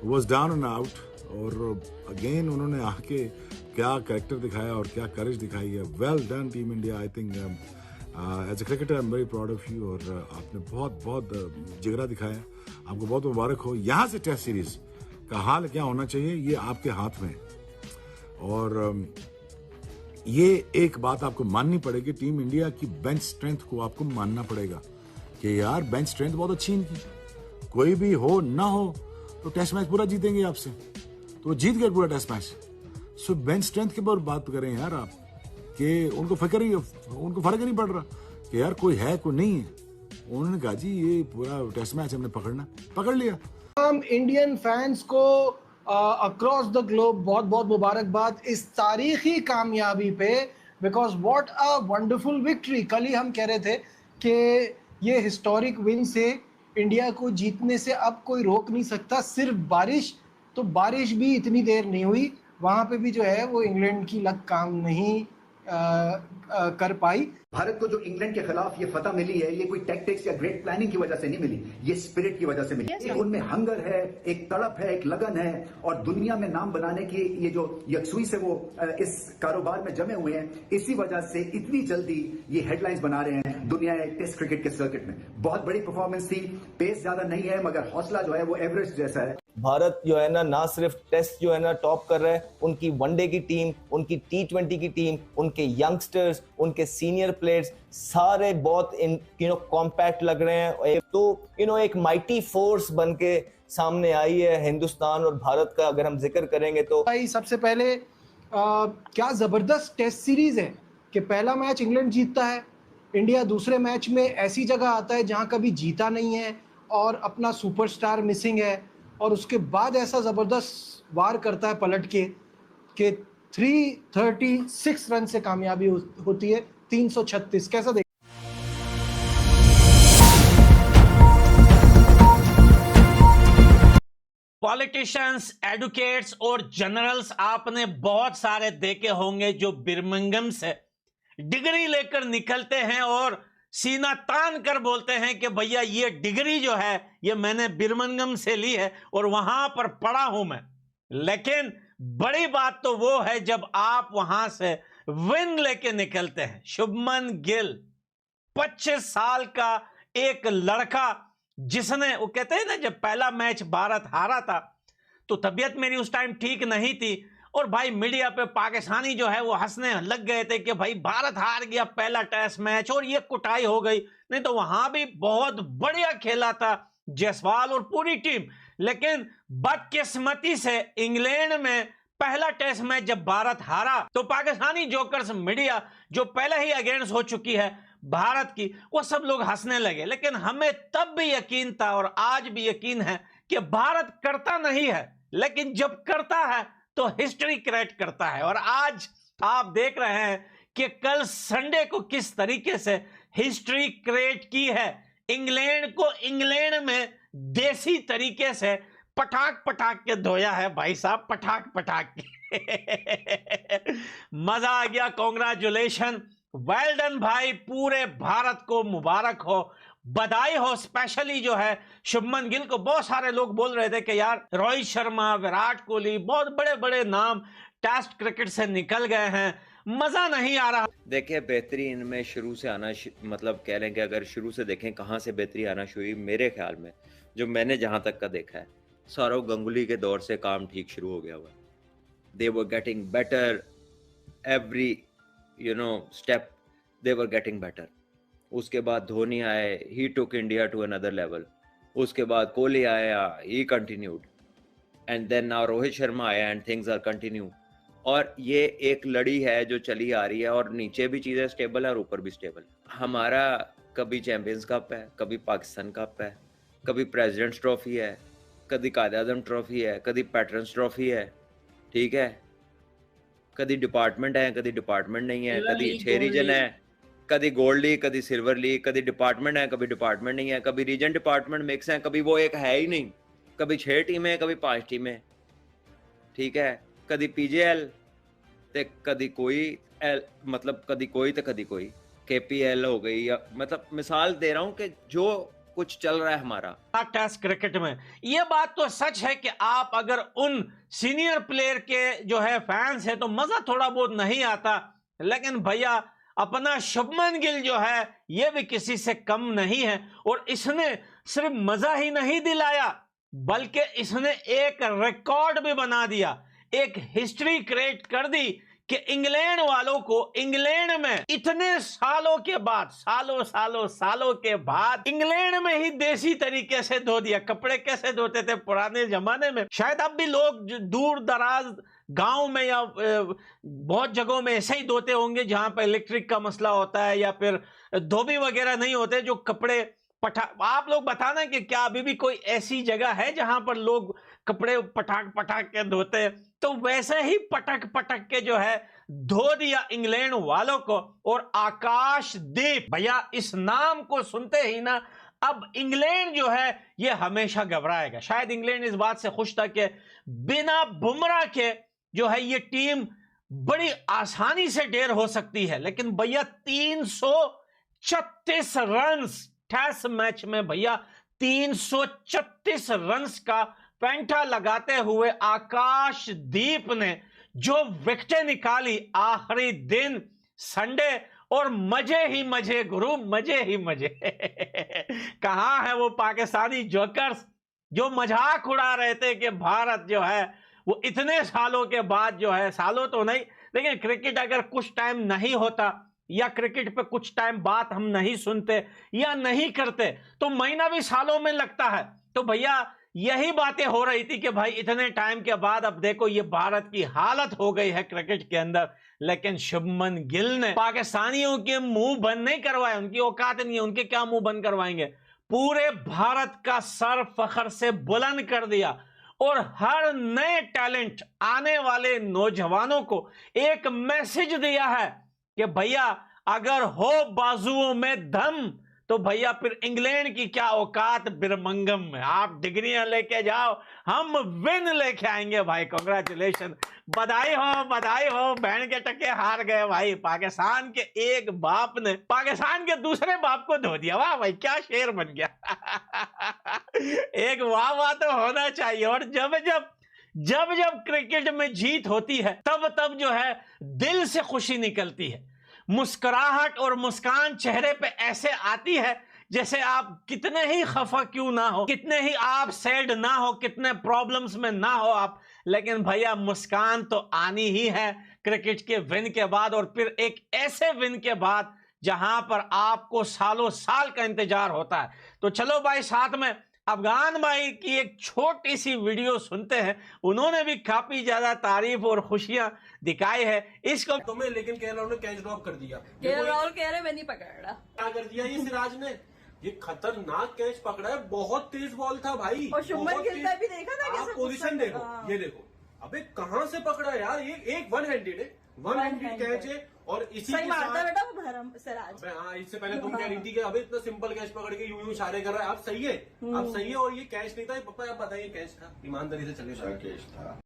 Was down and out, और again उन्होंने आके क्या कैरेक्टर दिखाया और क्या करेज दिखाई है. Well done team India. I think as a cricketer I am very proud of you, और आपने बहुत बहुत जिगरा दिखाया. आपको बहुत मुबारक हो. यहाँ से टेस्ट सीरीज का हाल क्या होना चाहिए ये आपके हाथ में है. और ये एक बात आपको माननी पड़ेगी, टीम इंडिया की बेंच स्ट्रेंथ को आपको मानना पड़ेगा कि यार बेंच स्ट्रेंथ बहुत अच्छी इनकी. कोई भी हो ना हो तो टेस्ट मैच पूरा जीतेंगे आपसे, तो जीत गए पूरा टेस्ट मैच. सो बेंच स्ट्रेंथ के ऊपर बात करें यार आप, कि उनको फर्क ही नहीं पड़ रहा कि यार कोई है कोई नहीं है. उन्होंने कहा जी ये पूरा टेस्ट मैच हमने पकड़ लिया. हम इंडियन फैंस को अक्रॉस द ग्लोब बहुत बहुत मुबारकबाद इस तारीखी कामयाबी पे, because what a wonderful victory. कल ही हम कह रहे थे कि ये हिस्टोरिक विन से इंडिया को जीतने से अब कोई रोक नहीं सकता. सिर्फ बारिश, तो बारिश भी इतनी देर नहीं हुई, वहाँ पे भी जो है वो इंग्लैंड की लक काम नहीं कर पाई. भारत को जो इंग्लैंड के खिलाफ ये फतह मिली है, ये कोई टैक्टिक्स या ग्रेट प्लानिंग की वजह से नहीं मिली, ये स्पिरिट की वजह से मिली. उनमें हंगर है, एक तड़प है, एक लगन है, और दुनिया में नाम बनाने की ये जो यकसुई से वो इस कारोबार में जमे हुए हैं, इसी वजह से इतनी जल्दी ये हेडलाइंस बना रहे हैं दुनिया टेस्ट क्रिकेट के सर्किट में. बहुत बड़ी परफॉर्मेंस थी. पेस ज्यादा नहीं है मगर हौसला जो है वो एवरेस्ट जैसा है. भारत जो है ना सिर्फ टेस्ट जो है ना टॉप कर रहा है, उनकी वनडे की टीम, उनकी T20 की टीम, उनके यंगस्टर्स, उनके सीनियर प्लेयर्स सारे बहुत कॉम्पैक्ट लग रहे हैं. तो एक माइटी फोर्स बन के सामने आई है हिंदुस्तान और भारत का. अगर हम जिक्र करेंगे तो भाई सबसे पहले क्या जबरदस्त टेस्ट सीरीज है कि पहला मैच इंग्लैंड जीतता है, इंडिया दूसरे मैच में ऐसी जगह आता है जहां कभी जीता नहीं है और अपना सुपरस्टार मिसिंग है, और उसके बाद ऐसा ज़बरदस्त वार करता है पलट के कि 336 रन से कामयाबी होती है 336. कैसा देख पॉलिटिशियंस, एडवोकेट्स और जनरल्स आपने बहुत सारे देखे होंगे जो बिर्मिंघम से डिग्री लेकर निकलते हैं और सीना तान कर बोलते हैं कि भैया ये डिग्री जो है ये मैंने बिर्मिंघम से ली है और वहां पर पढ़ा हूं मैं. लेकिन बड़ी बात तो वो है जब आप वहां से विन लेके निकलते हैं. शुभमन गिल 25 साल का एक लड़का, जिसने, वो कहते हैं ना, जब पहला मैच भारत हारा था तो तबीयत मेरी उस टाइम ठीक नहीं थी, और भाई मीडिया पे पाकिस्तानी जो है वो हंसने लग गए थे कि भाई भारत हार गया पहला टेस्ट मैच और ये कुटाई हो गई. नहीं तो वहां भी बहुत बढ़िया खेला था जायसवाल और पूरी टीम. लेकिन बदकिस्मती से इंग्लैंड में पहला टेस्ट मैच जब भारत हारा तो पाकिस्तानी जोकर्स मीडिया जो पहले ही अगेंस्ट हो चुकी है भारत की, वो सब लोग हंसने लगे. लेकिन हमें तब भी यकीन था और आज भी यकीन है कि भारत करता नहीं है, लेकिन जब करता है तो हिस्ट्री क्रिएट करता है. और आज आप देख रहे हैं कि कल संडे को किस तरीके से हिस्ट्री क्रिएट की है. इंग्लैंड को इंग्लैंड में देसी तरीके से पटाख के धोया है भाई साहब, पटाख के. मजा आ गया. कांग्रेचुलेशन, वेल डन भाई. पूरे भारत को मुबारक हो, बधाई हो. स्पेशली जो है शुभमन गिल को. बहुत सारे लोग बोल रहे थे कि यार रोहित शर्मा, विराट कोहली, बहुत बड़े बड़े नाम टेस्ट क्रिकेट से निकल गए हैं, मजा नहीं आ रहा. देखिए बेहतरीन में शुरू से आना मतलब कह लें कि अगर शुरू से देखें कहाँ से बेहतरी आना शुरू हुई, मेरे ख्याल में जो मैंने जहाँ तक का देखा है, सौरव गंगुली के दौर से काम ठीक शुरू हो गया हुआ. They were getting better every step, they were getting better. उसके बाद धोनी आए, he took India to another level. उसके बाद कोहली आया, he continued, and then now Rohit Sharma आया एंड थिंग्स आर कंटिन्यू. और ये एक लड़ी है जो चली आ रही है और नीचे भी चीज़ें स्टेबल है और ऊपर भी स्टेबल. हमारा कभी चैंपियंस कप है, कभी पाकिस्तान कप है, कभी प्रेसिडेंट्स ट्रॉफी है, कभी कायद-ए-आज़म ट्रॉफी है, कभी पैटर्न्स ट्रॉफी है, ठीक है, कभी डिपार्टमेंट है, कभी डिपार्टमेंट नहीं है, कभी 6 रीजन है, कभी गोल्ड लीग, कभी सिल्वर लीग, कभी डिपार्टमेंट है, कभी डिपार्टमेंट नहीं है, कभी रीजन डिपार्टमेंट मिक्स है, कभी वो एक है ही नहीं, कभी 6 टीमें, कभी 5 टीमें, ठीक है, कभी PJL ते कभी कोई मतलब कभी कोई तो कभी कोई KPL हो गई. या मतलब मिसाल दे रहा हूँ कि जो कुछ चल रहा है हमारा टेस्ट क्रिकेट में। ये बात तो सच है कि आप अगर उन सीनियर प्लेयर के जो है फैंस है तो मजा थोड़ा बहुत नहीं आता, लेकिन भैया अपना शुभमन गिल जो है ये भी किसी से कम नहीं है, और इसने सिर्फ मजा ही नहीं दिलाया बल्कि इसने एक रिकॉर्ड भी बना दिया, एक हिस्ट्री क्रिएट कर दी कि इंग्लैंड वालों को इंग्लैंड में इतने सालों के बाद, सालों के बाद इंग्लैंड में ही देसी तरीके से धो दिया। कपड़े कैसे धोते थे पुराने जमाने में, शायद अब भी लोग दूर दराज गांव में या बहुत जगहों में ऐसे ही धोते होंगे जहां पर इलेक्ट्रिक का मसला होता है या फिर धोबी वगैरह नहीं होते जो कपड़े आप लोग बताना कि क्या अभी भी कोई ऐसी जगह है जहां पर लोग कपड़े पटाख के धोते हैं। तो वैसे ही पटक के जो है धो दिया इंग्लैंड वालों को। और आकाशदीप भैया, इस नाम को सुनते ही ना अब इंग्लैंड जो है ये हमेशा घबराएगा। शायद इंग्लैंड इस बात से खुश था कि बिना बुमराह के जो है ये टीम बड़ी आसानी से ढेर हो सकती है, लेकिन भैया 336 रन टेस्ट मैच में, भैया 336 रन्स का पेंटा लगाते हुए आकाशदीप ने जो विकेटें निकाली आखिरी दिन संडे, और मजे ही मजे गुरु, मजे ही मजे। कहां है वो पाकिस्तानी जोकर्स जो मजाक उड़ा रहे थे कि भारत जो है वो इतने सालों के बाद जो है, सालों तो नहीं लेकिन क्रिकेट अगर कुछ टाइम नहीं होता या क्रिकेट पे कुछ टाइम बात हम नहीं सुनते या नहीं करते तो महीना भी सालों में लगता है। तो भैया यही बातें हो रही थी कि भाई इतने टाइम के बाद अब देखो ये भारत की हालत हो गई है क्रिकेट के अंदर, लेकिन शुभमन गिल ने पाकिस्तानियों के मुंह बंद नहीं करवाए, उनकी औकात नहीं है, उनके क्या मुंह बंद करवाएंगे, पूरे भारत का सर फखर से बुलंद कर दिया। और हर नए टैलेंट आने वाले नौजवानों को एक मैसेज दिया है कि भैया अगर हो बाजुओं में दम तो भैया फिर इंग्लैंड की क्या औकात बिरमिंघम में, आप डिग्रियां लेके जाओ, हम विन लेके आएंगे भाई। कांग्रेचुलेशन, बधाई हो, बहन के टके हार गए भाई। पाकिस्तान के एक बाप ने पाकिस्तान के दूसरे बाप को धो दिया, वाह भाई क्या शेर बन गया। एक वाह तो होना चाहिए। और जब क्रिकेट में जीत होती है तब जो है दिल से खुशी निकलती है, मुस्कुराहट और मुस्कान चेहरे पे ऐसे आती है जैसे आप कितने ही खफा क्यों ना हो, कितने ही आप सैड ना हो, कितने प्रॉब्लम्स में ना हो आप, लेकिन भैया मुस्कान तो आनी ही है क्रिकेट के विन के बाद, और फिर एक ऐसे विन के बाद जहां पर आपको सालों साल का इंतजार होता है। तो चलो भाई साथ में अफगान भाई की एक छोटी सी वीडियो सुनते हैं, उन्होंने भी काफी ज्यादा तारीफ और खुशियां दिखाई है इसको तुम्हें, लेकिन केएल राहुल ने कैच ड्रॉप कर दिया। केएल राहुल कह रहे मैं नहीं पकड़ रहा, क्या कर दिया ये सिराज ने, ये खतरनाक कैच पकड़ा है, बहुत तेज बॉल था भाई। और शुभमन गिल का भी देखा था, आप पोजीशन देखो, ये देखो अबे कहां से पकड़ा यार, ये एक वन हैंडेड है, वन हैंडेड कैच है। और इसी सही के मारता साथ बेटा वो भरम सिराज। हाँ, इससे पहले तुम कह रही थी कि अबे इतना सिंपल कैच पकड़ के यूं इशारे कर रहा है, आप सही है, आप सही है। और ये कैच नहीं था, पापा आप बताइए कैच था, ईमानदारी से चले कैच था।